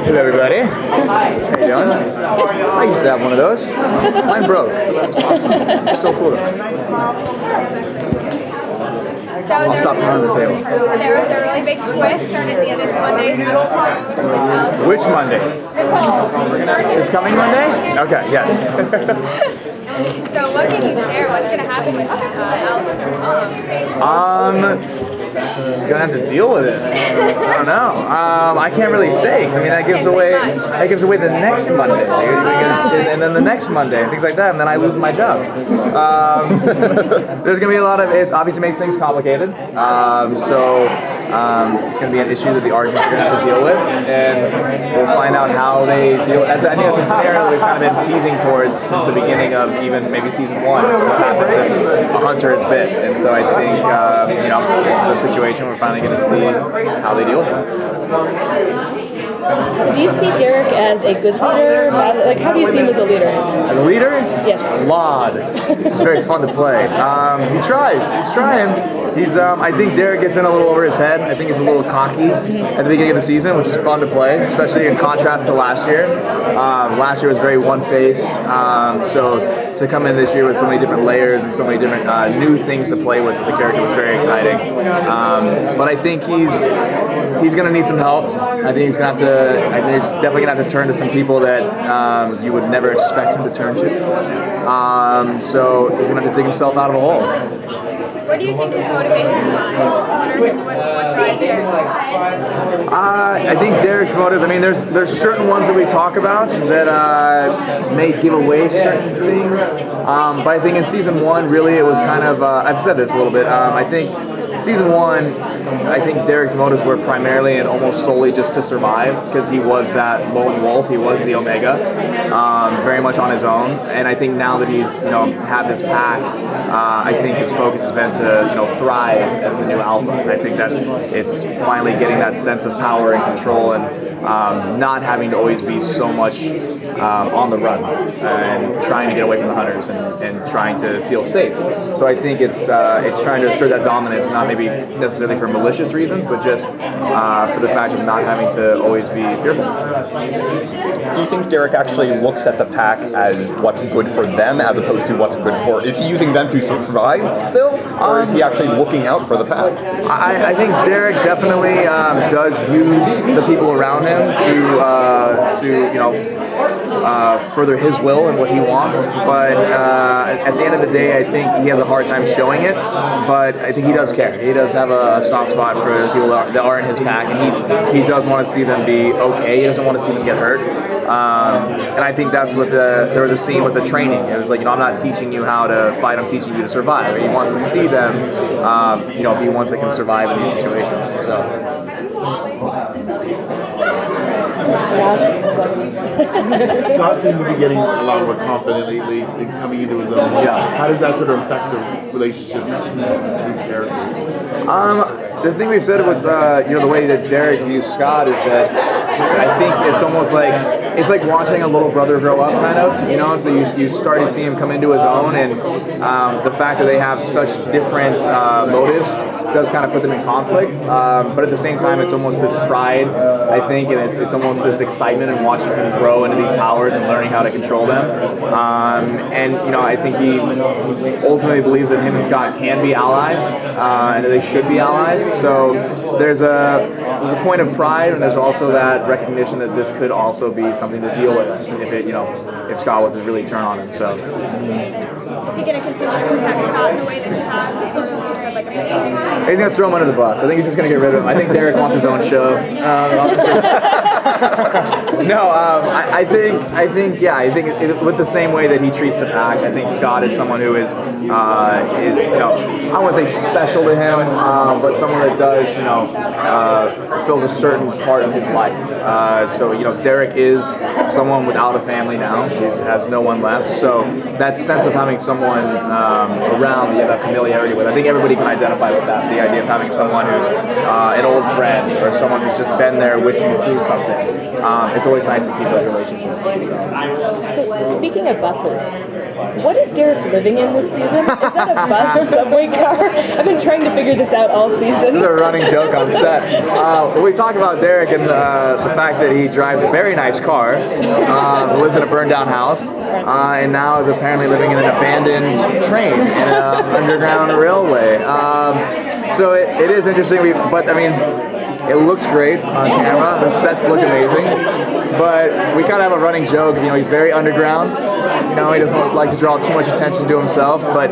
Hello, everybody. How you doing? I used to have one of those. Mine broke. It's awesome. It's so cool. I'll stop on the table. There was a really big twist starting at the end of Monday's episode. Which Monday? This coming Monday? Okay, yes. So what can you share? What's going to happen with Alice Mom? She's gonna have to deal with it. I don't know. I can't really say. 'Cause, I mean, that gives away the next Monday, and then the next Monday, and things like that, and then I lose my job. There's gonna be a lot of. It obviously makes things complicated. It's going to be an issue that the artists are going to have to deal with, and we'll find out how they deal. I think that's a scenario that we've kind of been teasing towards since the beginning of even maybe season 1. So what happens if a hunter is bit, and so I think this is a situation we're finally going to see how they deal with it. So do you see Derek as a good leader? Like, how do you see him as a leader? As a leader? He's flawed. It's very fun to play. He tries. He's trying. I think Derek gets in a little over his head. I think he's a little cocky at the beginning of the season, which is fun to play, especially in contrast to last year. Last year was very one-faced. So to come in this year with so many different layers and so many different new things to play with the character was very exciting. But I think he's going to need some help. I think he's going to have to. I think he's definitely going to have to turn to some people that you would never expect him to turn to. So he's going to have to dig himself out of a hole. What do you think his motivation lies? What drives him? I think Derek's motives. I mean, there's certain ones that we talk about that may give away certain things. But I think in season 1, really, it was kind of. I've said this a little bit. I think season 1, I think Derek's motives were primarily and almost solely just to survive, because he was that lone wolf. He was the Omega, very much on his own. And I think now that he's had this pack, I think his focus has been to thrive as the new Alpha. And I think it's finally getting that sense of power and control, and not having to always be so much on the run and trying to get away from the hunters and trying to feel safe. So I think it's trying to assert that dominance, not maybe necessarily for malicious reasons, but just for the fact of not having to always be fearful. Do you think Derek actually looks at the pack as what's good for them as opposed to what's good for? Is he using them to survive still, or is he actually looking out for the pack? I think Derek definitely does use the people around him to further his will and what he wants, but at the end of the day, I think he has a hard time showing it, but I think he does care. He does have a soft spot for the people that are in his pack, and he does want to see them be okay. He doesn't want to see them get hurt. And I think that's what there was a scene with the training. It was like, I'm not teaching you how to fight, I'm teaching you to survive. He wants to see them, be ones that can survive in these situations. So. Scott seems to be getting a lot more confident lately and coming into his own. Yeah. How does that sort of affect the relationship between the two characters? The thing we've said with the way that Derek views Scott is that I think it's almost like it's like watching a little brother grow up, kind of. So you start to see him come into his own, and the fact that they have such different motives does kind of put them in conflict. But at the same time, it's almost this pride, I think, and it's almost this excitement in watching him grow into these powers and learning how to control them. I think he ultimately believes that him and Scott can be allies, and that they should be allies. So there's a point of pride, and there's also that recognition that this could also be something to deal with if Scott was to really turn on him. So. Is he going to continue to protect Scott in the way that he has? Sort of, like a he's going to throw him under the bus. I think he's just going to get rid of him. I think Derek wants his own show. I think with the same way that he treats the pack, I think Scott is someone who is I don't want to say special to him, but someone that does fills a certain part of his life. Derek is someone without a family now. He has no one left. So that sense of having someone around that you have that familiarity with, I think everybody can identify with that. the idea of having someone who's an old friend or someone who's just been there with you through something. It's always nice to keep those relationships. So speaking of buses, what is Derek living in this season? Is that a bus, subway car? I've been trying to figure this out all season. This is a running joke on set. We talk about Derek and the fact that he drives a very nice car, lives in a burned down house, and now is apparently living in an abandoned train in an underground railway. So it is interesting, but I mean, it looks great on camera. The sets look amazing. But we kind of have a running joke, he's very underground. He doesn't like to draw too much attention to himself, but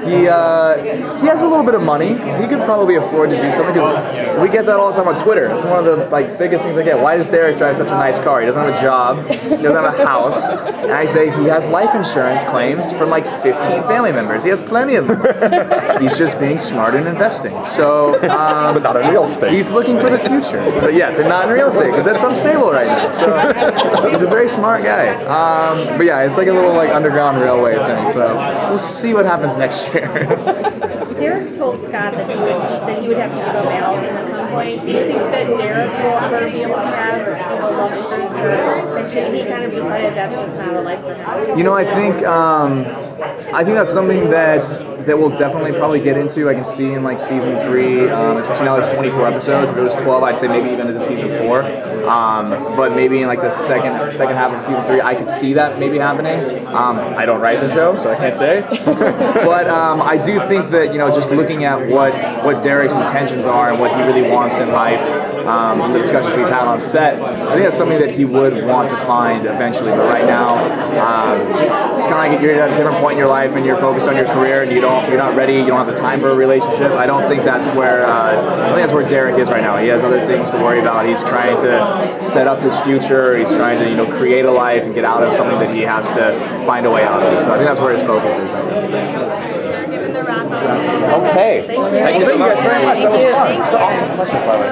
he has a little bit of money. He could probably afford to do something, because we get that all the time on Twitter. It's one of the biggest things I get. Why does Derek drive such a nice car? He doesn't have a job. He doesn't have a house. And I say he has life insurance claims from 15 family members. He has plenty of them. He's just being smart in investing. So, but not in real estate. He's looking for the future. But yes, and not in real estate, because that's unstable right now. So he's a very smart guy. But yeah, it's like a little underground railway thing. So we'll see what happens next year. Derek told Scott that he would have to go balancing at some point. Do you think that Derek will ever be able to have love interest, or has he kind of decided that's just not a life for him? I think that's something that we'll definitely probably get into. I can see in season 3, especially now there's 24 episodes. If it was 12, I'd say maybe even into season 4. But maybe in the second half of season 3, I could see that maybe happening. I don't write the show, so I can't say. But I do think that just looking at what Derek's intentions are and what he really wants in life, from the discussions we've had on set, I think that's something that he would want to find eventually. But right now, it's kind of you're at a different point in your life and you're focused on your career and you're not ready. You don't have the time for a relationship. I don't think that's where I think that's where Derek is right now. He has other things to worry about. He's trying to set up his future. He's trying to create a life and get out of something that he has to find a way out of. So I think that's where his focus is right now. Given the wrap up. Okay. Thank you so much. Thank you guys very much. That was fun. Awesome questions, by the way.